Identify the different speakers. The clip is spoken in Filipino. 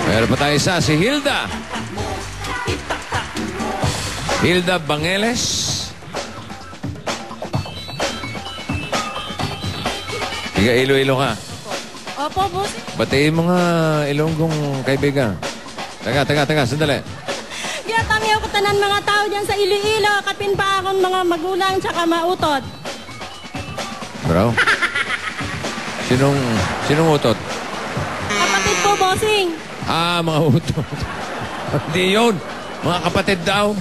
Speaker 1: Meron pa tayo isa, si Hilda. Hilda Bangeles. Tiga Iloilo ka.
Speaker 2: Opo, boss.
Speaker 1: Batiin mga Ilonggong kaibigan. Taga, sandali.
Speaker 2: Ginatangyaw ko tanan mga tao dyan sa Iloilo. Kapin pa akong mga magulang tsaka mautod.
Speaker 1: Bro? Sinong utot?
Speaker 2: Kapatid po, bossing.
Speaker 1: Ah, mga utot. Hindi yun. Mga kapatid daw.